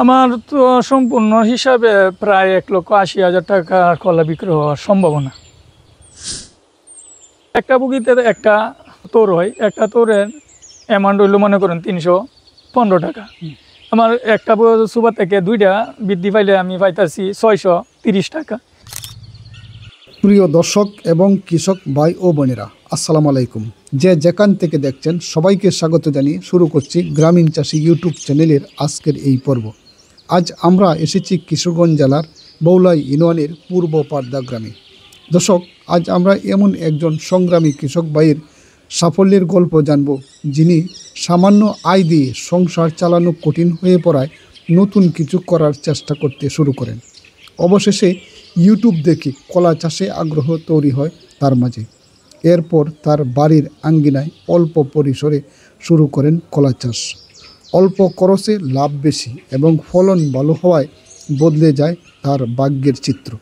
আমার তো সম্পূর্ণ হিসাবে প্রায় 1,80,000 টাকা কলা বিক্রি হওয়ার সম্ভাবনা। একটা বগিতে একটা তোর হয়, একটা তোরের অ্যামাউন্ট হইলো মনে করেন 315 টাকা। আমার একটা সুবা থেকে দুইটা বৃদ্ধি পাইলে আমি পাইতাছি 630 টাকা। প্রিয় দর্শক এবং কৃষক ভাই ও বোনেরা, আসসালামু আলাইকুম। যে যেখান থেকে দেখছেন সবাইকে স্বাগত জানিয়ে শুরু করছি গ্রামীণ চাষি ইউটিউব চ্যানেলের আজকের এই পর্ব। আজ আমরা এসেছি কিশোরগঞ্জ জেলার বৌলাই ইউনিয়নের পূর্ব পারদা গ্রামে। দর্শক, আজ আমরা এমন একজন সংগ্রামী কৃষক ভাইয়ের সাফল্যের গল্প জানব, যিনি সামান্য আয় দিয়ে সংসার চালানো কঠিন হয়ে পড়ায় নতুন কিছু করার চেষ্টা করতে শুরু করেন। অবশেষে ইউটিউব দেখে কলা চাষে আগ্রহ তৈরি হয় তার মাঝে। এরপর তার বাড়ির আঙ্গিনায় অল্প পরিসরে শুরু করেন কলা চাষ। অল্প খরচে লাভ বেশি এবং ফলন ভালো হওয়ায় বদলে যায় তার ভাগ্যের চিত্র।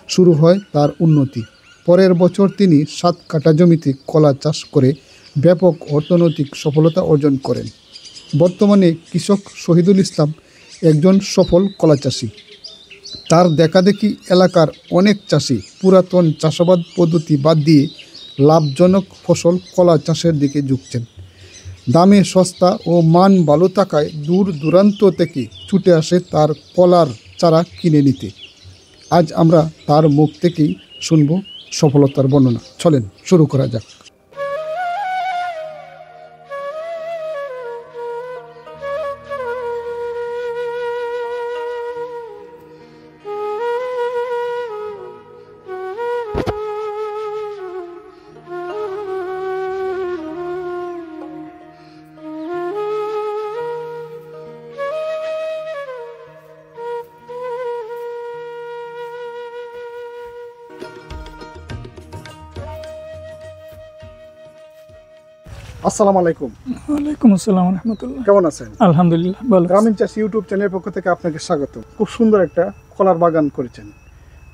শুরু হয় তার উন্নতি। পরের বছর তিনি 7 কাঠা জমিতে কলা চাষ করে ব্যাপক অর্থনৈতিক সফলতা অর্জন করেন। বর্তমানে কৃষক শহীদুল ইসলাম একজন সফল কলা চাষি। তার দেখাদেখি এলাকার অনেক চাষি পুরাতন চাষাবাদ পদ্ধতি বাদ দিয়ে লাভজনক ফসল কলা চাষের দিকে ঝুঁকছেন। দামে সস্তা ও মান ভালো থাকায় দূর দূরান্ত থেকে ছুটে আসে তার কলার চারা কিনে নিতে। আজ আমরা তার মুখ থেকেই শুনব সফলতার বর্ণনা। চলেন শুরু করা যাক। আসসালামু আলাইকুম। ওয়ালাইকুম আসসালাম রহমতুল্লাহ। কেমন আছেন? আলহামদুলিল্লাহ ভালো। গ্রামীণ চাষি ইউটিউব চ্যানেলের পক্ষ থেকে আপনাকে স্বাগত। খুব সুন্দর একটা কলার বাগান করেছেন।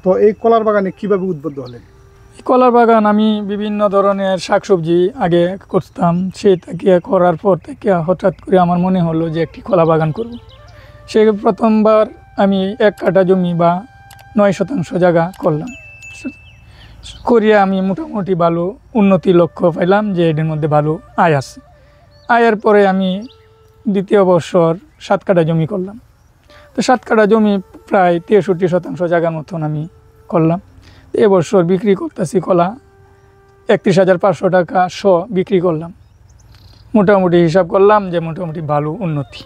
তো এই কলার বাগানে কিভাবে উদ্বুদ্ধ হলেন? কলার বাগান আমি বিভিন্ন ধরনের শাকসবজি আগে করতাম, সেই থেকে করার পর থেকে হঠাৎ করে আমার মনে হলো যে একটি কলা বাগান করব। সে প্রথমবার আমি 1 কাঠা জমি বা 9% জায়গা করলাম। করিয়া আমি মোটামুটি ভালো উন্নতি লক্ষ্য পাইলাম যে এর মধ্যে ভালো আয় আছে। আয়ের পরে আমি দ্বিতীয় বছর 7 কাঠা জমি করলাম। তো 7 কাঠা জমি প্রায় 63% জায়গার মতন আমি করলাম। এবছর বিক্রি করতেছি কলা 31,500 টাকা বিক্রি করলাম। মোটামুটি হিসাব করলাম যে মোটামুটি ভালো উন্নতি।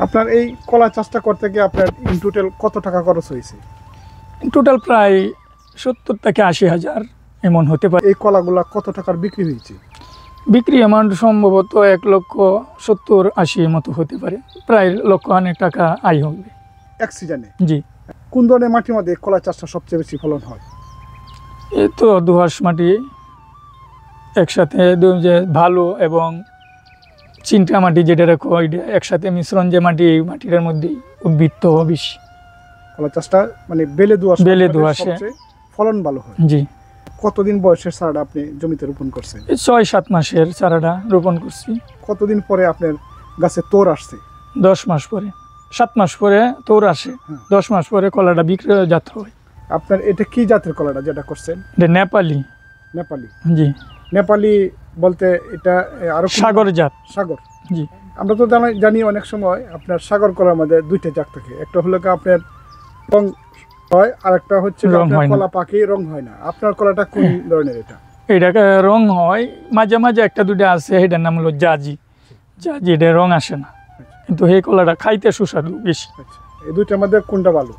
আপনার এই কলা চাষটা করতে গিয়ে আপনার ইন টোটাল কত টাকা খরচ হয়েছে? টোটাল প্রায় 70 থেকে 80,000 এমন হতে পারে। এই কলাগুলা কত টাকার বিক্রি হয়েছে? বিক্রি অ্যামাউন্ট সম্ভবত 1,70,80 মতো হতে পারে। প্রায় 1,00,000 টাকা আয় হবে এক সিজনে। জি। কোন ধরনের মাটির মধ্যে কলা চাষটা সবচেয়ে বেশি ফলন হয়? এই তো দোআঁশ মাটি একসাথে যে ভালো এবং চিন্তা মাটি যেটা রাখো একসাথে মিশ্রণ যে মাটি, এই মাটির মধ্যেই উদ্বৃত্ত বেশি। কলা চাষটা মানে বেলে দোআঁশে ফলন ভালো হয়। জি। কতদিন বয়সের চারাটা আপনি জমিতে রোপণ করছেন? 6-7 মাসের চারাটা রোপণ করছি। কতদিন পরে আপনার গাছে তোর আসছে? 10 মাস পরে, 7 মাস পরে তোর আসে। 10 মাস পরে কলাটা বিক্রয়জাত হয়। আপনার এটা কি জাতের কলাটা যেটা করছেন? এটা নেপালি। নেপালি? জি। নেপালি বলতে এটা আরো সাগর জাত। সাগর? জি। আমরা তো জানি অনেক সময় আপনার সাগর কলার মধ্যে 2টা জাত থাকে। একটা হলো আপনার রং হয় আর একটা হচ্ছে কলা পাখি রং হয় না। আপনার কলাটা কোন ধরনের? এটাকে রং হয় মাঝে মাঝে, একটা দুটা আছে, এটার নাম হলো জাজি। এটা রং আসে না, কিন্তু এই কলাটা খাইতে সুস্বাদু বেশি। এই দুইটার মধ্যে কোনটা ভালো?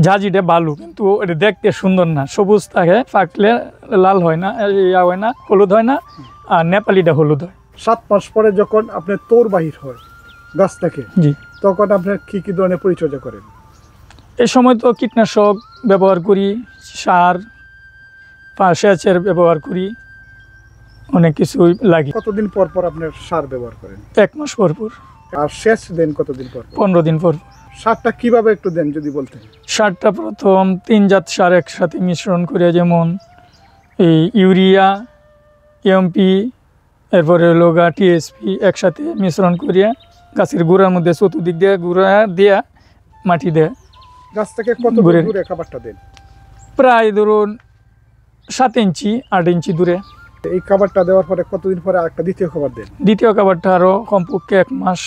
জাজিটা ভালো, কিন্তু এটা দেখতে সুন্দর না, সবুজ থাকে, পাকলে লাল হয় না, হয় না, হলুদ হয় না। আর নেপালিটা হলুদ হয়। 7 মাস পরে যখন আপনার তোর বাহির হয় গাছ থেকে, জি, তখন আপনার কি কি ধরনের পরিচর্যা করেন? এই সময় তো কীটনাশক ব্যবহার করি, সার সেচের ব্যবহার করি, অনেক কিছুই লাগে। কতদিন পর পর আপনার সার ব্যবহার করেন? 1 মাস পর পর। আর সেচ দেন কতদিন পর? 15 দিন পর। সারটা কিভাবে একটু দেন যদি বলতেন? সারটা প্রথম 3 জাত সার একসাথে মিশ্রণ করে, যেমন এই ইউরিয়া, এমপি, এরপরে লোগা, টিএসপি একসাথে মিশ্রণ করিয়া গাছের গোড়ার মধ্যে চতুর্দিক দিয়ে গুঁড়া দিয়া মাটি দেয়। গাছ থেকে কত ঘুরে। দূরে খাবারটা দেন? প্রায় ধরুন 7 ইঞ্চি 8 ইঞ্চি দূরে। এই খাবারটা দেওয়ার পরে কতদিন পরে আরেকটা দ্বিতীয় খাবার দেন? দ্বিতীয় খাবারটা আরও কমপক্ষে 1 মাস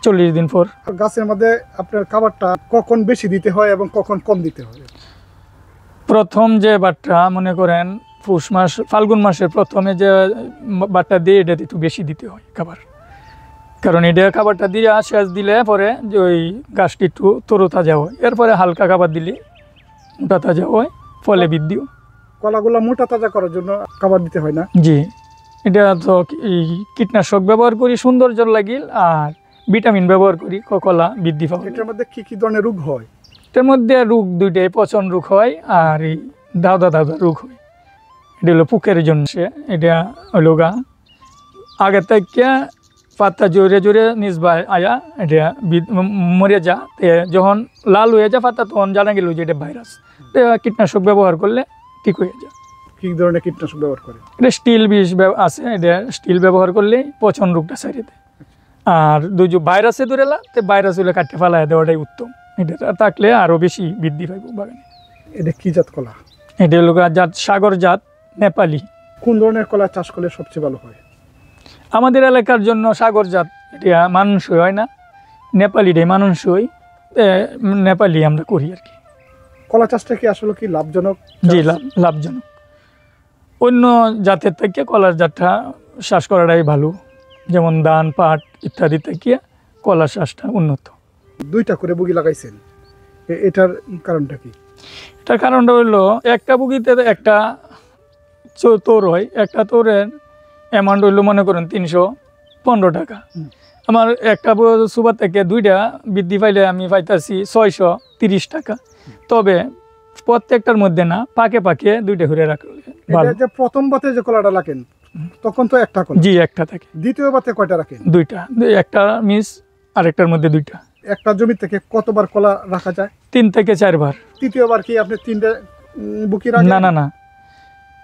40 দিন পর। আর গাছের মধ্যে আপনার খাবারটা কখন বেশি দিতে হয় এবং কখন কম দিতে হয়? প্রথম যে বাটটা মনে করেন পৌষ মাস ফাল্গুন মাসের প্রথমে যে বাটটা দিয়ে এটা একটু বেশি দিতে হয় খাবার, কারণ এটা খাবারটা দিয়ে শেষ দিলে পরে যে ওই গাছটি একটু তরুতাজা হয়, এরপরে হালকা খাবার দিলে মোটা তাজা হয়, ফলে বৃদ্ধিও। কলাগুলো মোটা তাজা করার জন্য খাবার দিতে হয় না? জি, এটা তো এই কীটনাশক ব্যবহার করি সৌন্দর্য লাগিল, আর ভিটামিন ব্যবহার করি কলা বৃদ্ধি পাবে। এটার মধ্যে কি কি ধরনের রোগ হয়? এটার মধ্যে রোগ দুইটাই, পচন রোগ হয় আর এই দাউদা দাউদা রোগ হয়। এটা হলো পোকের জন্য। এটা হলো গা আগে থেকে পাতা জোরে জোরে নিজবাই আয়া এটা মরে যা, যখন লাল হয়ে যা পাতা তখন জানা গেল যে এটা ভাইরাস। কীটনাশক ব্যবহার করলে ঠিক হয়ে যায়। কি ধরনের কীটনাশক ব্যবহার করে? এটা স্টিল বিষ আছে, এটা স্টিল ব্যবহার করলে পচন রোগটা সারিয়ে দেয়। আর দুই ভাইরাসে ধরেলা তো ভাইরাস হলে কাটতে ফেলায় দেওয়াটাই উত্তম। এটা থাকলে আরও বেশি বৃদ্ধি পাইব বাগানে। এটা কি জাত কলা? এটা হলো জাত সাগর জাত নেপালি। কোন ধরনের কলা চাষ করলে সবচেয়ে ভালো হয়? আমাদের এলাকার জন্য সাগর জাত এটা মানুষই হয় না, নেপালিটাই মানুষই, নেপালি আমরা করি আর কি। কলা চাষটা কি আসলে কি লাভজনক? জি, লাভজনক। অন্য জাতের থেকে কলার জাতটা চাষ করাটাই ভালো, যেমন ধান পাট ইত্যাদি থেকে কলার চাষটা উন্নত। 2টা করে বগি লাগাইছেন, এটার কারণটা কি? এটার কারণটা হলো একটা বগিতে একটা তোর হয়, একটা তোরের অ্যামাউন্ট হইলো মনে করেন 315 টাকা। আমার একটা সুবার থেকে 2টা বৃদ্ধি পাইলে আমি পাইতেছি 630 টাকা। তবে প্রত্যেকটার মধ্যে না, পাকে পাকে 2টা ঘুরে রাখলে ভালো। এটা যে প্রথম বাতে যে কলাটা রাখেন তখন তো একটা কলা, জি একটা থাকে। দ্বিতীয় বাতে কয়টা রাখেন? 2টা, একটা মিস আরেকটার মধ্যে 2টা। একটা জমি থেকে কতবার কলা রাখা যায়? 3 থেকে 4 বার। তৃতীয়বার কি আপনি 3টে বুকি রাখেন? না না না,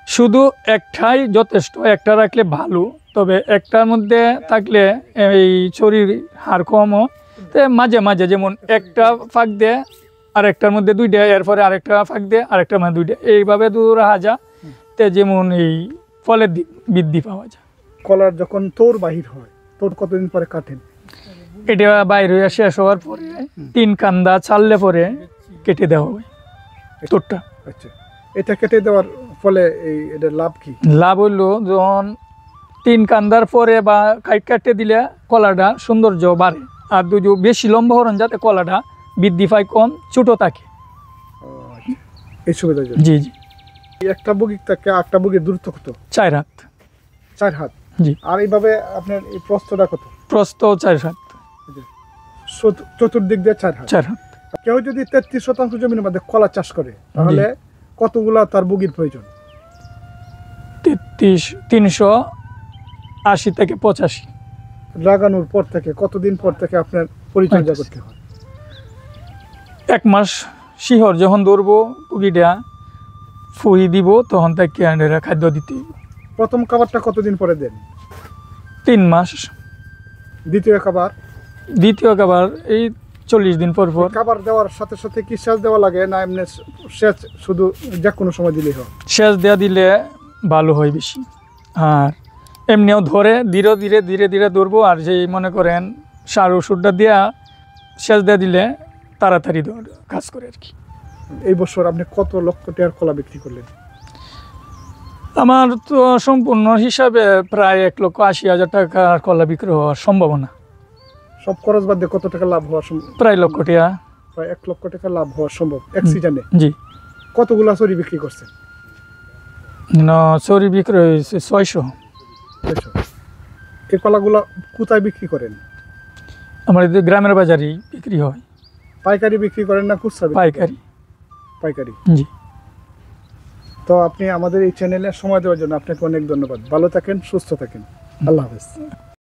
শুধু একটাই যথেষ্ট, একটা রাখলে ভালো। তবে একটার মধ্যে থাকলে এই শরীর হার কমও, তো মাঝে মাঝে যেমন একটা ফাঁক দেয় আর একটার মধ্যে 2টা, এরপরে আরেকটা ফাঁক দেয় আরেকটার মধ্যে 2টা, এইভাবে দূর রাখা যায়, তে যেমন এই ফলের বৃদ্ধি পাওয়া যায়। কলার যখন তোর বাহির হয়, তোর কতদিন পরে কাটেন? এটা বাইরে হয়ে শেষ হওয়ার পরে 3 কান্দা ছাড়লে পরে কেটে দেওয়া হয় তোরটা। আচ্ছা, এটা কেটে দেওয়ার ফলে এটার লাভ কি? লাভ হইলো যখন 3 কান্দার পরে বা কাটে দিলে কলাটা সৌন্দর্য বাড়ে, আর বেশি লম্বা হরণ যাতে কলাটা বৃদ্ধি পায় কম ছোট থাকে। আচ্ছা, এই সুবিধার জন্য। জি জি। একটা বুগি থেকে আরেকটা বুগির দূরত্ব কত? 4 হাত। 4 হাত। জি। আর এইভাবে আপনার এই প্রস্থটা কত? প্রস্থ 4 হাত। চতুর্দিক দিয়ে 4 হাত। 4 হাত। কেউ যদি 33% জমির মধ্যে কলা চাষ করে তাহলে কতগুলা তার বুগির প্রয়োজন? 380 থেকে 85। লাগানোর পর থেকে কতদিন পর থেকে আপনার পরিচর্যা করতে হয়? 1 মাস শিহর যখন ধরবো পুগিটা ফুই দিব তখন থেকে খাদ্য দিতে হইব। প্রথম খাবারটা কতদিন পরে দেন? 3 মাস। দ্বিতীয় খাবার? দ্বিতীয় খাবার এই 40 দিন পর পর। খাবার দেওয়ার সাথে সাথে কি সেচ দেওয়া লাগে না এমনি সেচ শুধু যে কোনো সময় দিলেই হয়? সেচ দেওয়া দিলে ভালো হয় বেশি, আর এমনিও ধরে ধীরে ধীরে ধীরে ধীরে ধরবো। আর যেই মনে করেন সার ওষুধটা দেওয়া সেচ দেওয়া দিলে তাড়াতাড়ি কাজ করে আর কি। এই বছর আপনি কত লক্ষ টাকার কলা বিক্রি করলেন? আমার তো সম্পূর্ণ হিসাবে প্রায় 1,80,000 টাকার কলা বিক্রি হওয়ার সম্ভাবনা। সব খরচ বাদ দিয়ে কত টাকা লাভ হওয়া সম্ভব? প্রায় 1 লক্ষ টাকা। প্রায় 1 লক্ষ টাকা লাভ হওয়া সম্ভব এক সিজনে? জি। কতগুলা সরি বিক্রি করছেন? চরি বিক্রি হয়েছে 600। এই কলাগুলা কোথায় বিক্রি করেন? আমার গ্রামের বাজারেই বিক্রি হয়। পাইকারি বিক্রি করেন না খুচরা? পাইকারি। পাইকারি। জি। তো আপনি আমাদের এই চ্যানেলে সময় দেওয়ার জন্য আপনাকে অনেক ধন্যবাদ। ভালো থাকেন, সুস্থ থাকেন। আল্লাহ হাফেজ।